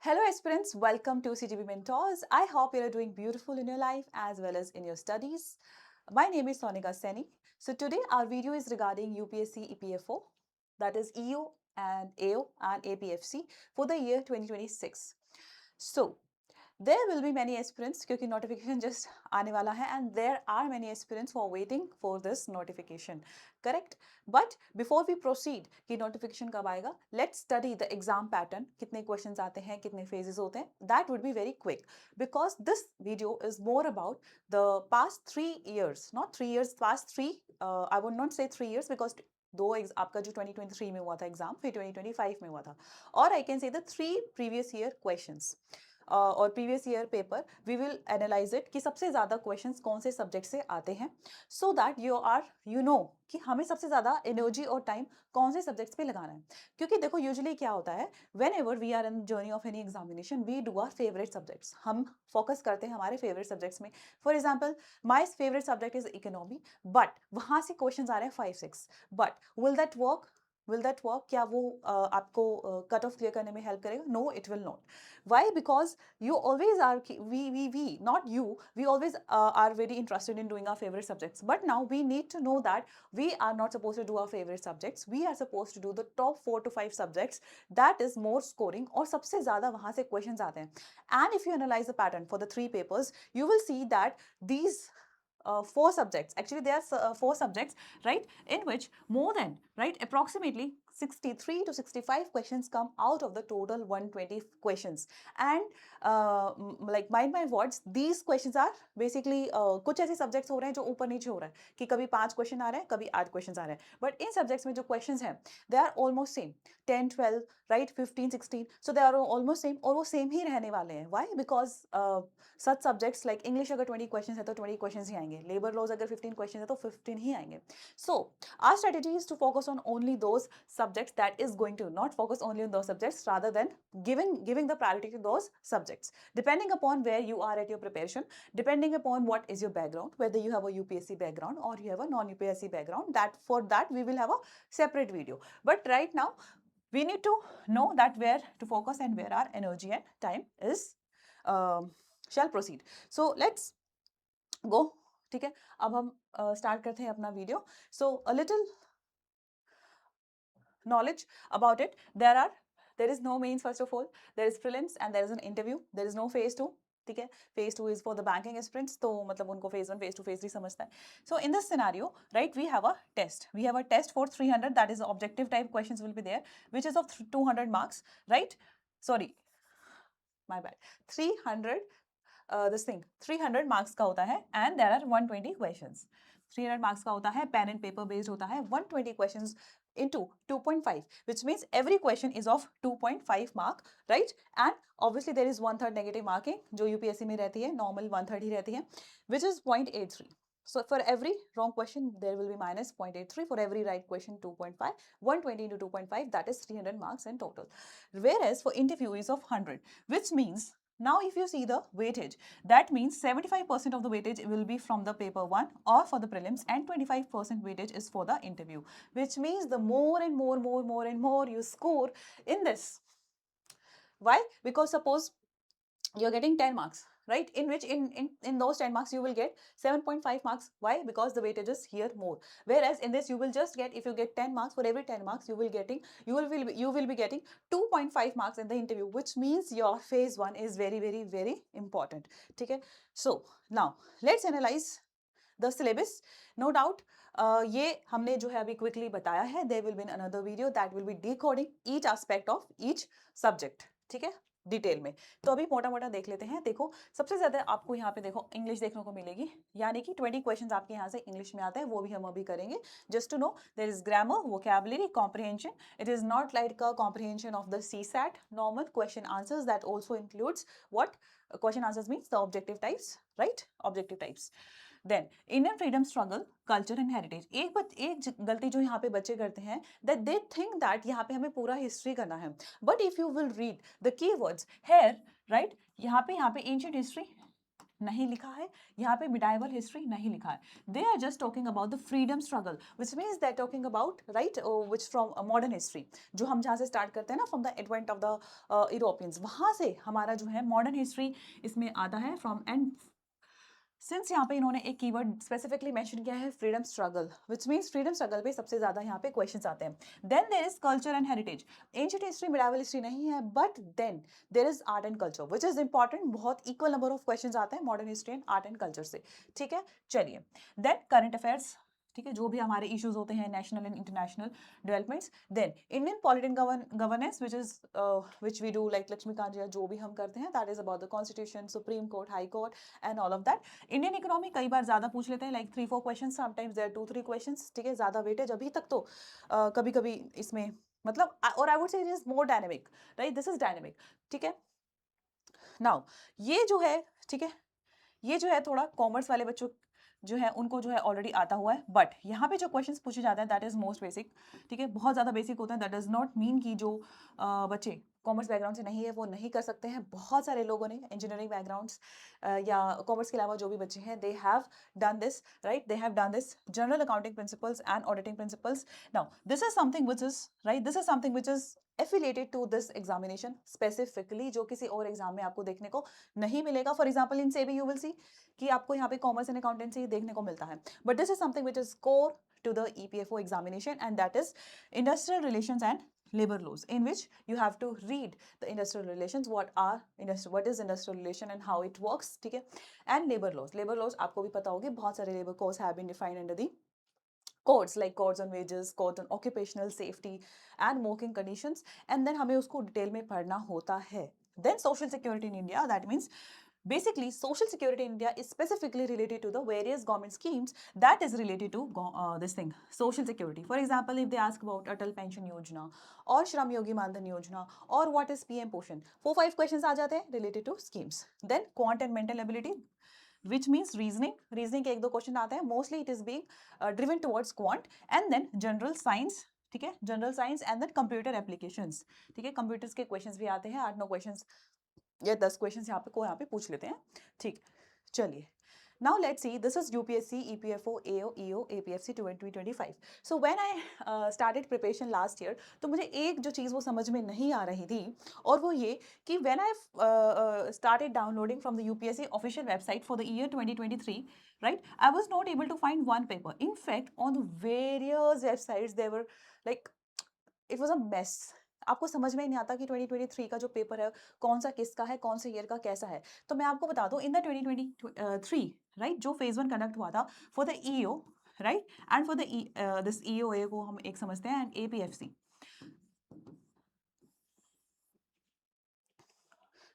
Hello aspirants, welcome to CGB Mentors. I hope you are doing beautiful in your life as well as in your studies. My name is Sonika Seni. So today our video is regarding UPSC EPFO, that is EO and AO and APFC for the year 2026. So there will be many aspirants क्योंकि notification just आने वाला है and there are many aspirants who are waiting for this notification, correct? But before we proceed कि notification कब आएगा, let's study the exam pattern, कितने questions आते हैं, कितने phases होते हैं. That would be very quick because this video is more about the past 3 years, not 3 years, past 3, I would not say 3 years because दो आपका जो 2023 में हुआ था एग्जाम फिर 2025 में हुआ था और I can say the 3 previous year questions और previous year paper we will analyse it कि सबसे ज़्यादा क्वेश्चंस कौन से सब्जेक्ट से आते हैं सो दैट यू नो कि हमें सबसे ज़्यादा एनर्जी और टाइम कौन से सब्जेक्ट्स पे लगाना है क्योंकि देखो यूजुअली क्या होता है whenever we are in journey of any examination we do our favourite subjects हम फोकस करते हैं हमारे फेवरेट सब्जेक्ट्स में for example my favourite subject is economy but वहाँ से क्वेश्चन आ रहे हैं 5-6 बट विल दैट वर्क क्या वो आपको कट ऑफ क्लियर करने में हेल्प करेगा no it will not why because you always are we not you we always are very interested in doing our favorite subjects but now we need to know that we are not supposed to do our favorite subjects we are supposed to do the top 4 to 5 subjects that is more scoring और सबसे ज़्यादा वहाँ से questions आते हैं and if you analyze the pattern for the 3 papers you will see that these 4 subjects actually there are 4 subjects right in which more than right approximately 63 to 65 questions come out of the total 120 questions and like mind my words these questions are basically कुछ ऐसे subjects हो रहे हैं जो ऊपर नीचे हो रहा है कि कभी 5 question आ रहे हैं कभी 8 questions आ रहे हैं but इन subjects में जो questions हैं they are almost same 10 12 right 15 16 so they are almost same और वो same ही रहने वाले हैं why because such subjects like English अगर 20 questions है तो 20 questions ही आएंगे labor laws अगर 15 questions है तो 15 ही आएंगे so our strategy is to focus on only those subjects that is going to not focus only on those subjects rather than giving the priority to those subjects depending upon where you are at your preparation depending upon what is your background whether you have a UPSC background or you have a non-UPSC background that for that we will have a separate video but right now we need to know that where to focus and where our energy and time is shall proceed so let's go ठीक है अब हम start करते हैं अपना video so a little knowledge about it there is no mains first of all there is prelims and there is an interview there is no phase 2 ठीक है phase 2 is for the banking aspirants तो मतलब उनको phase 1 phase 2 phase 3 समझता है so in this scenario right we have a test for 300 that is objective type questions will be there which is of 200 marks right sorry my bad 300 this thing 300 marks का होता है and there are 120 questions 300 marks का होता है pen and paper based होता है 120 questions into 2.5 which means every question is of 2.5 mark right and obviously there is 1/3 negative marking जो UPSC में रहती है normal 1/3 ही रहती है which is 0.83 so for every wrong question there will be minus 0.83 for every right question 2.5 120 into 2.5 that is 300 marks in total whereas for interview is of 100 which means now if you see the weightage that means 75% of the weightage will be from the paper 1 or for the prelims and 25% weightage is for the interview which means the more and more you score in this why because suppose you're getting 10 marks right in which in those 10 marks you will get 7.5 marks why because the weightage is here more whereas in this you will just get if you get 10 marks for every 10 marks you will be getting 2.5 marks in the interview which means your phase 1 is very important okay so now let's analyze the syllabus no doubt ये हमने जो है अभी quickly बताया है there will be another video that will be decoding each aspect of each subject ठीक है detail में तो अभी मोटा मोटा देख लेते हैं देखो सबसे ज्यादा आपको यहाँ पे देखो इंग्लिश देखने को मिलेगी यानी कि 20 क्वेश्चंस आपके यहाँ से इंग्लिश में आते हैं वो भी हम अभी करेंगे just to know there is grammar vocabulary comprehension it is not like a comprehension of the CSAT normal question answers that also includes what question answers means the objective types right objective types then Indian freedom struggle culture and heritage एक गलती जो यहाँ पे बच्चे करते हैं that they think that यहाँ पे हमें पूरा हिस्ट्री करना है but if you will read the keywords here right यहाँ पे एंशिएंट हिस्ट्री नहीं लिखा है, यहाँ पे मिडाइवल हिस्ट्री नहीं लिखा है. They are just talking about the freedom struggle, which means they are talking about right which from modern history, जो हम जहाँ से स्टार्ट करते हैं ना, from the advent of the Europeans, वहाँ से हमारा जो है मॉडर्न हिस्ट्री इसमें आता है फ्रॉम. एंड सिंस यहाँ पे इन्होंने एक कीवर्ड स्पेसिफिकली मेंशन किया है freedom struggle, which means freedom struggle पे सबसे ज्यादा यहाँ पे क्वेश्चंस आते हैं. Then there is culture and heritage. Ancient history medieval history नहीं है, but then there is art and culture which is important. बहुत इक्वल नंबर ऑफ क्वेश्चंस आते हैं modern history and art and culture से. ठीक है, चलिए. देन करंट अफेयर्स, ठीक है, जो भी हमारे इश्यूज होते हैं national and international developments. Then Indian political governance which is which we do like Laxmikanth ji, जो भी हम करते हैं that is about the constitution, supreme court, high court and all of that. Indian economy कई बार ज्यादा पूछ लेते हैं, like 3-4 question, sometimes there 2-3 questions. ठीक है, ज्यादा वेटेज अभी तक तो कभी कभी इसमें मतलब, और I would say it is more dynamic, right, this is dynamic. ठीक है, नाउ ये जो है, ठीक है, ये जो है थोड़ा कॉमर्स वाले बच्चों जो है उनको जो है ऑलरेडी आता हुआ है, बट यहाँ पे जो क्वेश्चंस पूछे जाते हैं दैट इज मोस्ट बेसिक. ठीक है, बहुत ज़्यादा बेसिक होता है. दैट डज नॉट मीन कि जो बच्चे कॉमर्स बैकग्राउंड से नहीं है वो नहीं कर सकते हैं. बहुत सारे लोगों ने इंजीनियरिंग बैकग्राउंड्स या कॉमर्स के अलावा जो भी बच्चे हैं, they have done this, right, they have done this general accounting principles and auditing principles. Now this is something which is right, this is something which is affiliated to this examination specifically, जो किसी और exam में आपको देखने को नहीं मिलेगा. For example in SEBI you will see कि आपको यहाँ पे कॉमर्स एंड अकाउंटेंसी देखने को मिलता है, but this is something which is core to the EPFO examination, and that is industrial relations and labor laws, in which you have to read the industrial relations, what is industrial relation and how it works. ठीक है, and labor laws आपको भी पता होगी, बहुत सारे labor codes have been defined under the codes, like codes on wages, codes on occupational safety and working conditions, and then हमें उसको डिटेल में पढ़ना होता है. Then social security in India, that means basically social security in India is specifically related to the various government schemes that is related to this thing, social security. For example, if they ask about Atal Pension Yojana or Shram Yogi Mandan Yojana or what is PM Poshan, 4-5 questions आ जाते हैं related to schemes. Then quant and mental ability, which means reasoning के 1-2 question आते हैं. Mostly it is being driven towards quant. And then general science, ठीक है, general science and then computer applications. ठीक है, computers के क्वेश्चंस भी आते हैं, 8-9 क्वेश्चंस या 10 क्वेश्चंस यहाँ पे पूछ लेते हैं. ठीक, चलिए. Now let's see, this is UPSC, EPFO, AO, EO, APFC 2025. So when I started preparation last year, तो मुझे एक जो चीज़ वो समझ में नहीं आ रही थी, और वो ये कि when I started downloading from the UPSC official website for the year 2023, right, I was not able to find one paper. In fact, on various websites, they were like, it was a mess. आपको समझ में ही नहीं आता कि 2023 का जो paper है कौन सा किसका है, कौन से ईयर का कैसा है. तो मैं आपको बता दूं, इन द 2023, राइट, जो फेज 1 कंडक्ट हुआ था for the EO, right, and for the this EOA को हम एक समझते हैं, and APFC.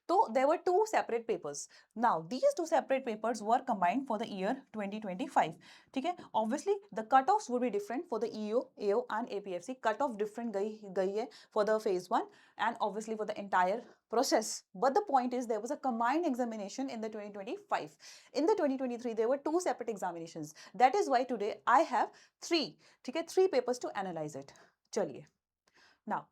So there were 2 separate papers. Now these 2 separate papers were combined for the year 2025. ठीक है, obviously the cutoffs would be different for the EO, AO and APFC. Cutoff different गई है for the phase 1 and obviously for the entire process. But the point is there was a combined examination in the 2025. In the 2023 there were 2 separate examinations. That is why today I have 3, ठीक है, 3 papers to analyze it. चलिए. Now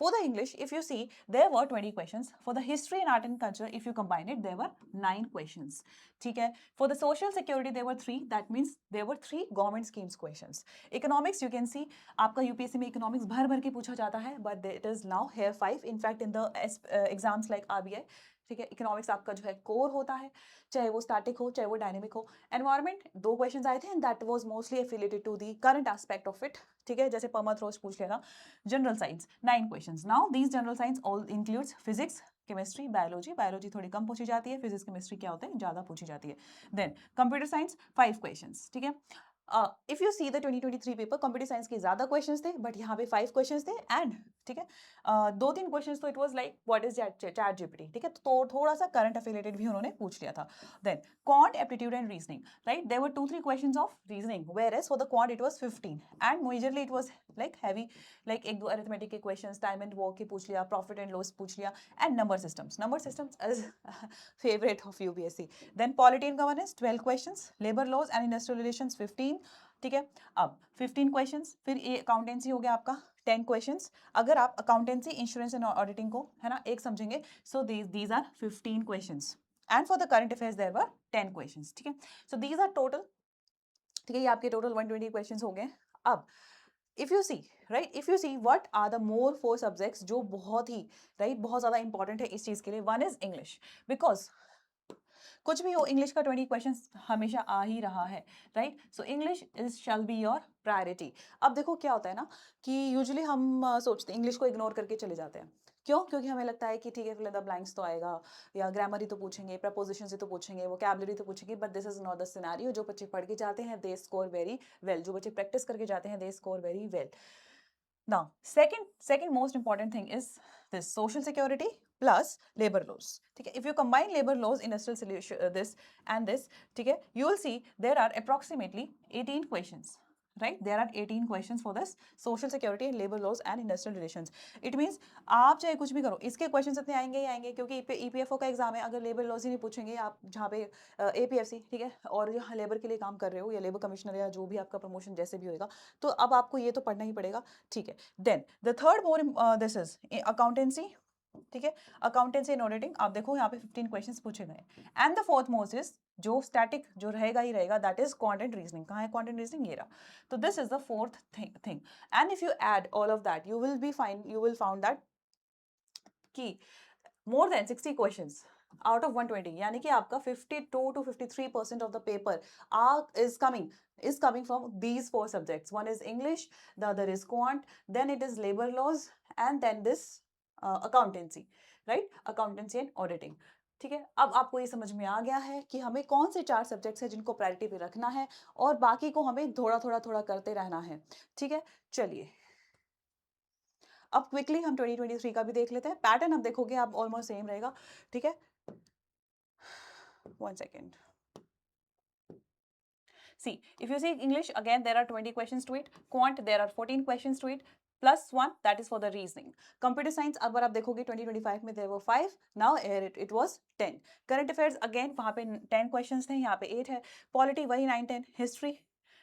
for the English, if you see, there were 20 questions. For the history and art and culture, if you combine it, there were 9 questions. ठीक है. For the social security, there were 3. That means there were 3 government schemes questions. Economics, you can see, आपका UPSC में economics भर के पूछा जाता है, but it is now here 5. In fact, in the exams like RBI, ठीक है, economics आपका जो है कोर होता है, चाहे वो स्टैटिक हो चाहे वो डायनेमिक हो. एनवायरमेंट 2 क्वेश्चंस आए थे, and that was mostly affiliated to the current aspect of it. ठीक है, जैसे परमथ रोज पूछ लेगा. General science 9 questions. Now these general science all includes physics, chemistry, biology थोड़ी कम पूछी जाती है, फिजिक्स केमिस्ट्री क्या होता है ज़्यादा पूछी जाती है. Then computer science 5 questions. ठीक है, if you see the 2023 paper, computer science के ज्यादा क्वेश्चंस थे, बट यहाँ पे 5 क्वेश्चंस थे. एंड ठीक है, 2-3 क्वेश्चंस तो it was like what is chat GPT. ठीक है, तो थोड़ा सा करंट एफिलिएटेड भी उन्होंने पूछ लिया था. Then quant, aptitude and reasoning, right, there were 2-3 questions of reasoning, whereas for the quant it was 15. And majorly it was like heavy, like 1-2 arithmetic के क्वेश्चंस, टाइम एंड वर्क के पूछ लिया, profit and loss पूछ लिया, and number systems is favourite of UPSC. Then polity and governance 12 questions, labour laws and industrial relations 15. ठीक है, अब 15 questions. फिर ये अकाउंटेंसी हो गया आपका 10 क्वेश्चंस. अगर आप अकाउंटेंसी, इंश्योरेंस एंड ऑडिटिंग को है ना एक समझेंगे, so these are 15 questions. And for the current affairs there were 10 questions, ठीक है। सो दीज आर टोटल, ठीक है, ये आपके टोटल 120 क्वेश्चंस हो गए। अब if you see, right, if you see what are the more 4 subjects जो बहुत ही, राइट, बहुत ज्यादा इंपॉर्टेंट है इस चीज के लिए। वन इज इंग्लिश, बिकॉज कुछ भी हो, इंग्लिश का 20 क्वेश्चन हमेशा आ ही रहा है, right. So English is shall be your priority. अब देखो क्या होता है ना कि यूजुअली हम सोचते हैं, इंग्लिश को इग्नोर करके चले जाते हैं। क्यों? क्योंकि हमें लगता है कि ठीक है, फिल इन द ब्लैंक्स तो आएगा, या ग्रामर ही तो पूछेंगे, प्रपोजिशन से तो पूछेंगे, वोकैबुलरी तो पूछेंगे, but this is not the scenario. जो बच्चे पढ़ के जाते हैं दे स्कोर वेरी वेल, जो बच्चे प्रैक्टिस करके जाते हैं they score very well. Now, second most important thing is this social security plus labor laws. ठीक है, if you combine labor laws, industrial solution, this and this, ठीक है, you will see there are approximately 18 questions. Right, there are 18 questions for this social security, labor laws and industrial relations. It means आप चाहे कुछ भी करो, इसके question इतने आएंगे ही आएंगे, क्योंकि ईपीएफओ का एग्जाम है। अगर लेबर लॉज ही नहीं पूछेंगे आप, जहाँ पे एपीएफसी, ठीक है, और जो लेबर के लिए काम कर रहे हो, या लेबर कमिश्नर, या जो भी आपका प्रमोशन जैसे भी होएगा, तो अब आपको ये तो पढ़ना ही पड़ेगा, ठीक है। Then the third more this is accountancy, ठीक है, अकाउंटेंसी एंड ऑडिटिंग। आप देखो यहाँ पे 15 क्वेश्चंस पूछे गए। And the fourth most is जो स्टैटिक जो रहेगा ही रहेगा, दैट इज क्वांटिटेटिव रीजनिंग। कहाँ है क्वांटिटेटिव रीजनिंग? ये रहा। तो this is the fourth thing and if you add all of that you will be fine, you will found that कि more than 60 questions out of 120, यानी कि आपका 52 to 53% of the paper is coming from these 4 subjects. One is English, the other is quant, then it is labor laws, and then this accountancy, right? Accountancy and auditing. ठीक है, अब आपको ये समझ में आ गया है कि हमें कौन से 4 सब्जेक्ट्स हैं जिनको प्रायोरिटी पे रखना है, और बाकी को हमें थोड़ा थोड़ा थोड़ा करते रहना है, ठीक है। चलिए अब क्विकली हम 2023 का भी देख लेते हैं। पैटर्न अब देखोगे आप ऑलमोस्ट सेम रहेगा, ठीक है। 1 second. See, if you see English, again there are 20 questions to it. Quant, there are 14 questions to it. Plus 1, that is for the reasoning. Computer science, अगर आप देखोगे 2025 में there were 5, now it was 10. Current affairs, again वहाँ पे 10 questions थे, यहाँ पे 8 है. Polity वही 9, 10. History,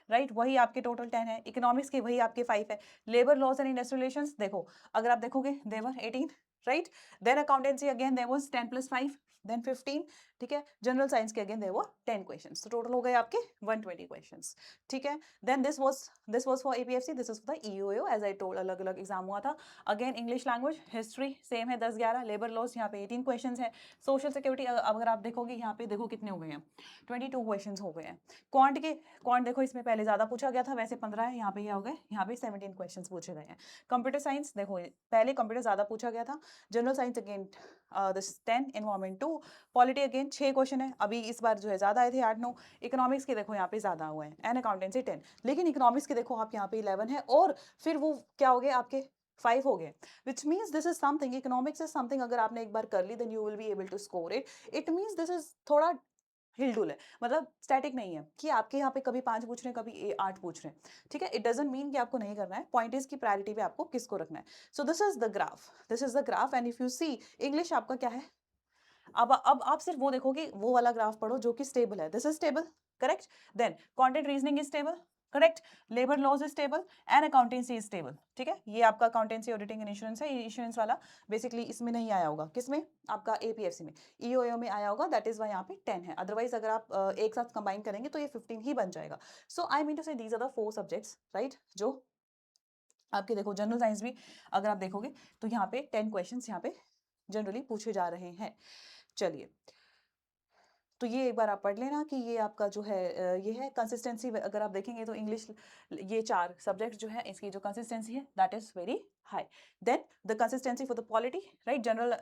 राइट, वही आपके टोटल 10 है। इकोनॉमिक्स के वही आपके 5 है। Labour laws and industrial relations देखो, अगर आप देखोगे there were 18, right. Then accountancy again there was 10 + 5, then 15, ठीक है। जनरल साइंस के अगेन देयर वर 10 क्वेश्चंस, तो टोटल हो गए आपके 120 क्वेश्चंस, ठीक है। Then this was for APFC, this is for the EOAO, as I told, अलग अलग एग्जाम हुआ था। Again English language, history same है 10 11, लेबर लॉज यहाँ पे 18 क्वेश्चंस है। सोशल सिक्योरिटी अगर आप देखोगे यहाँ पे देखो कितने हो गए हैं, 22 क्वेश्चंस हो गए हैं। क्वांट देखो इसमें पहले ज्यादा पूछा गया था, वैसे 15 है, यहाँ पे ये हो गए, यहाँ पे 17 क्वेश्चंस पूछे गए हैं। कंप्यूटर साइंस देखो पहले कंप्यूटर ज्यादा पूछा गया था। General science again this 10, environment 2, polity again 6 question है, अभी इस बार जो है ज्यादा आए थे 8 9। इकोनॉमिक्स के देखो यहाँ पे ज्यादा हुए हैं, एंड अकाउंटेंसी 10, लेकिन इकोनॉमिक्स के देखो आप यहाँ पे 11 है, और फिर वो क्या हो गए आपके 5 हो गए, which means this is something, economics is something, अगर आपने एक बार कर ली then you will be able to score it. It means this is थोड़ा हिलडुल है, मतलब स्टैटिक नहीं है कि आपके यहाँ पे कभी 5 पूछ रहे हैं, कभी 8 पूछ रहे हैं, ठीक है। इट डजंट मीन कि आपको नहीं करना है, पॉइंट इज की प्रायोरिटी पे आपको किसको रखना है। So this is the graph, this is the graph, and if you see English आपका क्या है, अब आप सिर्फ वो देखो कि वो वाला ग्राफ पढ़ो जो कि स्टेबल है, this is stable, correct. Then content reasoning is stable, correct. Labour laws is stable, and accountancy is stable, ठीक है। ये आपका अकाउंटेंसी, ऑडिटिंग एंड इंश्योरेंस है। ये इंश्योरेंस वाला बेसिकली इसमें नहीं आया होगा, किसमें? आपका एपीएफसी में, ईओएओ में आया होगा, दैट इज वाई यहाँ पे 10 है। अदरवाइज अगर आप एक साथ कंबाइन करेंगे तो ये 15 ही बन जाएगा। So I mean to say these are the 4 subjects, right, जो आपके देखो जनरल साइंस भी अगर आप देखोगे तो यहाँ पे 10 क्वेश्चंस यहाँ पे जनरली पूछे जा रहे हैं। चलिए, तो ये एक बार आप पढ़ लेना कि ये आपका जो है ये है कंसिस्टेंसी। अगर आप देखेंगे तो इंग्लिश, ये 4 सब्जेक्ट जो है इसकी जो कंसिस्टेंसी है that is very high. Then the consistency for the polity, right, general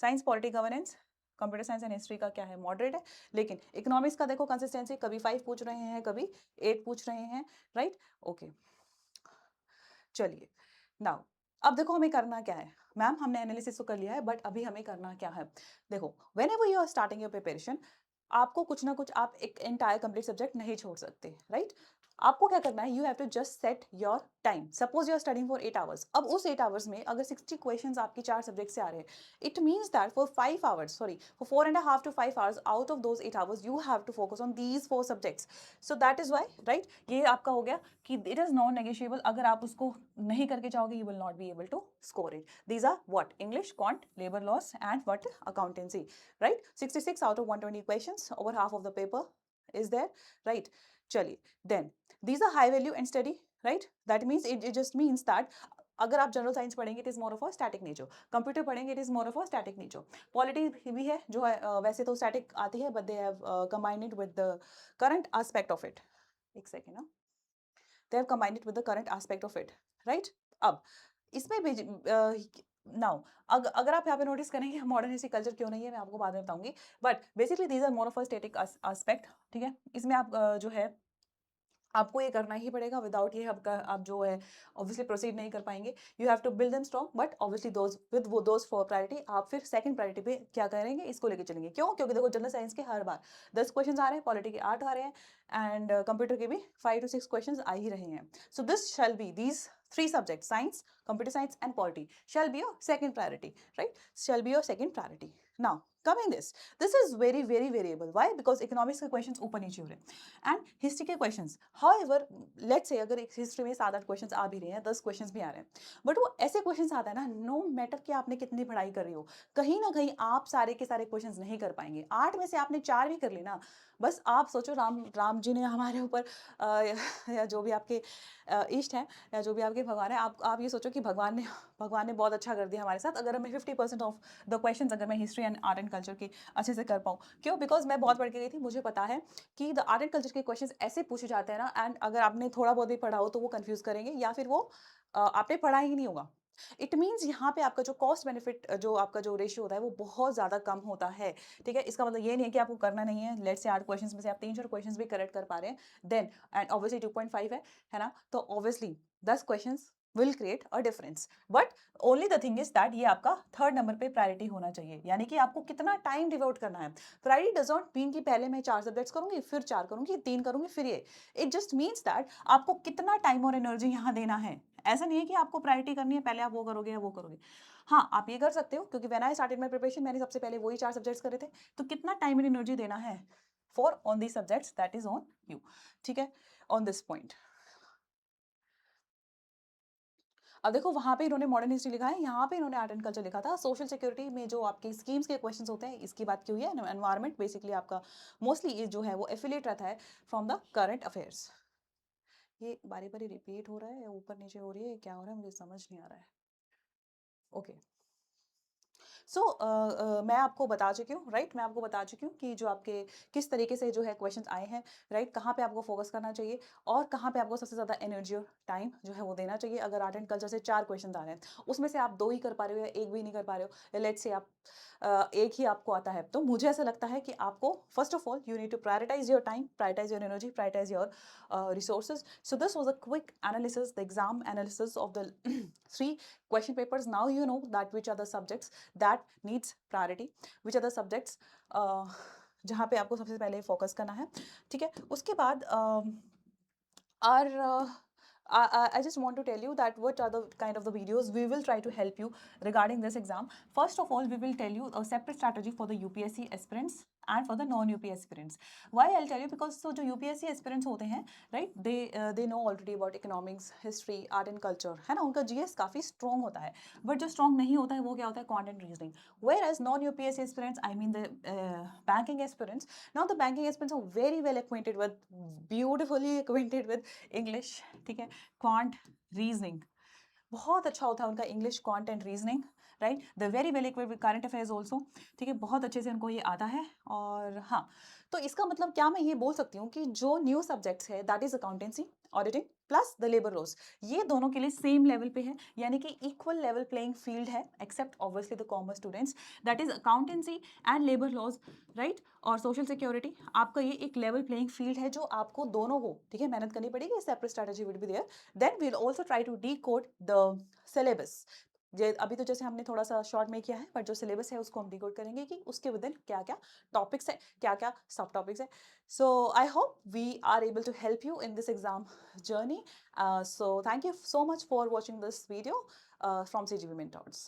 science, polity, governance, computer science and history का क्या है, मॉडरेट है। लेकिन इकोनॉमिक्स का देखो कंसिस्टेंसी, कभी 5 पूछ रहे हैं, कभी 8 पूछ रहे हैं, राइट, ओके। चलिए नाउ, अब देखो हमें करना क्या है। मैम हमने एनालिसिस तो कर लिया है, बट अभी हमें करना क्या है। देखो, whenever you are starting your preparation, आपको कुछ ना कुछ, आप एक एंटायर कंप्लीट सब्जेक्ट नहीं छोड़ सकते, राइट। आपको क्या करना है, you have to just set your time. Suppose you are studying for 8 hours, अब उस 8 आवर्स में अगर 60 क्वेश्चंस आपकी 4 सब्जेक्ट से आ रहे हैं, it means that for 5 hours, sorry for 4.5 to 5 hours out of those 8 hours you have to focus on these 4 subjects. So that is why, right, ये आपका हो गया कि इट इज नॉन नेगोशिएबल। अगर आप उसको नहीं करके जाओगे, you will not be able to score it. These are what, English, quant, labour laws and what, accountancy, right. 66 out of 120 questions, over half of the paper is there, right? चलिए, then these are high value and steady, right? That means it just means that अगर आप general science पढ़ेंगे, it is more of a static nature. Computer पढ़ेंगे, it is more of a static nature. Polity भी है जो है, वैसे तो स्टैटिक आती है, but they have combined it with the current aspect of it. एक सेकेंड ना, they have combined it with the current aspect of it, right. अब इसमें भी नाउ अगर आप यहाँ पे नोटिस करेंगे, मॉडर्न हिस्ट्री कल्चर क्यों नहीं है, मैं आपको बाद में बताऊंगी, but basically these are more of a static aspect, ठीक है। इसमें आप जो है, आपको ये करना ही पड़ेगा, विदाउट ये आपका आप जो है ऑब्वियसली प्रोसीड नहीं कर पाएंगे। You have to build them strong, but obviously those with वो दोज फॉर प्रायोरिटी, आप फिर सेकंड प्रायोरिटी पे क्या करेंगे, इसको लेके चलेंगे। क्यों? क्योंकि देखो जनरल साइंस के हर बार 10 क्वेश्चन आ रहे हैं, पॉलिटी के 8 आ रहे हैं, एंड कंप्यूटर के भी 5 to 6 क्वेश्चन आ ही रहे हैं। So this shall be, these 3 subjects, science, computer science and polity, shall be your second priority, right? Shall be your second priority. Now coming this is very variable. Why? Because economics के questions ऊपर नीचे हो रहे हैं, and history के questions, however let's say अगर एक history में 7-8 questions आ भी रहे हैं, 10 questions भी आ रहे हैं, बट वो ऐसे questions आता है ना, no matter कि आपने कितनी पढ़ाई कर रही हो, कहीं ना कहीं आप सारे के सारे questions नहीं कर पाएंगे। 8 में से आपने 4 भी कर ली ना, बस आप सोचो राम जी ने हमारे ऊपर या जो भी आपके इष्ट हैं, या जो भी आपके भगवान है, आप ये सोचो कि भगवान ने बहुत अच्छा कर दिया हमारे साथ, अगर मैं 50% ऑफ द क्वेश्चंस अगर मैं history and art and culture के अच्छे से कर पाऊँ। क्यों? बिकॉज मैं बहुत पढ़ के गई थी, मुझे पता है कि द आर्ट एंड कल्चर के क्वेश्चंस ऐसे पूछे जाते हैं ना, एंड अगर आपने थोड़ा बहुत भी पढ़ा हो तो वो कंफ्यूज करेंगे, या फिर वो आपने पढ़ा ही नहीं होगा। इट मीन्स यहाँ पे आपका जो कॉस्ट बेनिफिट, जो आपका जो रेशियो होता है, वो बहुत ज़्यादा कम होता है, ठीक है। इसका मतलब ये नहीं है कि आपको करना नहीं है। लेट्स से 8 क्वेश्चंस में से आप 3-4 क्वेश्चंस भी करेक्ट कर पा रहे हैं, देन एंड ऑब्वियसली 2.5 है ना, तो obviously 10 questions will create a difference. But only the thing is that ये आपका थर्ड नंबर पे प्रायोरिटी होना चाहिए, यानी कि आपको कितना टाइम डिवोट करना है। प्रायोरिटी डज नॉट मीन कि पहले मैं 4 सब्जेक्ट्स करूंगी, फिर 4 करूंगी, 3 करूंगी, फिर ये। इट जस्ट मीन्स दैट आपको कितना टाइम और एनर्जी यहाँ देना है। ऐसा नहीं है कि आपको प्रायोरिटी करनी है, पहले आप वो करोगे या वो करोगे। हाँ, आप ये कर सकते हो, क्योंकि when I started my preparation, मैंने सबसे पहले वही 4 सब्जेक्ट्स करे थे। तो कितना टाइम एंड एनर्जी देना है for on the subjects, that is on you, ठीक है, ऑन दिस पॉइंट। अब देखो वहाँ पे इन्होंने मॉडर्न हिस्ट्री लिखा है, यहाँ पे इन्होंने आर्ट एंड कल्चर लिखा था। सोशल सिक्योरिटी में जो आपके स्कीम्स के क्वेश्चंस होते हैं, इसकी बात की हुई है। एनवायरनमेंट बेसिकली आपका मोस्टली ये जो है वो एफिलिएट रहता है फ्रॉम द करंट अफेयर्स। ये बारी बारी रिपीट हो रहा है या ऊपर नीचे हो रही है, क्या हो रहा है, मुझे समझ नहीं आ रहा है। ओके, सो मैं आपको बता चुकी हूँ, राइट, मैं आपको बता चुकी हूँ कि जो आपके किस तरीके से जो है क्वेश्चंस आए हैं, राइट, कहाँ पे आपको फोकस करना चाहिए और कहाँ पे आपको सबसे ज़्यादा एनर्जी और टाइम जो है वो देना चाहिए। अगर आर्ट एंड कल्चर से 4 क्वेश्चन आ रहे हैं, उसमें से आप 2 ही कर पा रहे हो या 1 भी नहीं कर पा रहे हो, या लेट्स से आप 1 ही आपको आता है, तो मुझे ऐसा लगता है कि आपको first of all you need to prioritise your time, prioritise your energy, prioritise your resources. So this was a quick analysis, the exam analysis of the 3 question papers. Now you know that which are the subjects that needs priority, which are the subjects जहाँ पे आपको सबसे पहले focus करना है, ठीक है। उसके बाद our I just want to tell you that what are the kind of the videos we will try to help you regarding this exam. First of all, we will tell you a separate strategy for the UPSC aspirants and for the non-UP aspirants. Why I'll tell you, because so जो UPSC aspirants होते हैं, right, they know already about economics, history, art and culture, है ना, उनका GS काफ़ी strong होता है, but जो strong नहीं होता है वो क्या होता है, quant and reasoning. Whereas non-UPSC aspirants, I mean the banking aspirants, now the banking aspirants are very well acquainted with, beautifully acquainted with English, ठीक है, क्वांट, रीजनिंग, बहुत अच्छा होता है उनका English, quant and reasoning, right, the very well equipped with current affairs also, ठीक है, बहुत अच्छे से उनको ये आता है। और हाँ, तो इसका मतलब क्या मैं ये बोल सकती हूँ कि जो न्यू सब्जेक्ट्स है, that is accountancy, auditing plus the labour laws, ये दोनों के लिए सेम लेवल पे है, यानी कि इक्वल लेवल प्लेइंग फील्ड है, except obviously the commerce students, that is accountancy and labour laws, right, और सोशल सिक्योरिटी, आपका ये एक लेवल प्लेइंग फील्ड है, जो आपको दोनों को, ठीक है, मेहनत करनी पड़ेगी, separate strategy will be there. Then we will also try to decode the syllabus, ये अभी तो जैसे हमने थोड़ा सा शॉर्ट में किया है, बट जो सिलेबस है उसको हम डिकोड करेंगे कि उसके विद इन क्या क्या टॉपिक्स है, क्या क्या सब टॉपिक्स है. So I hope we are able to help you in this exam journey. So thank you so much for watching this video from CGP Mentors.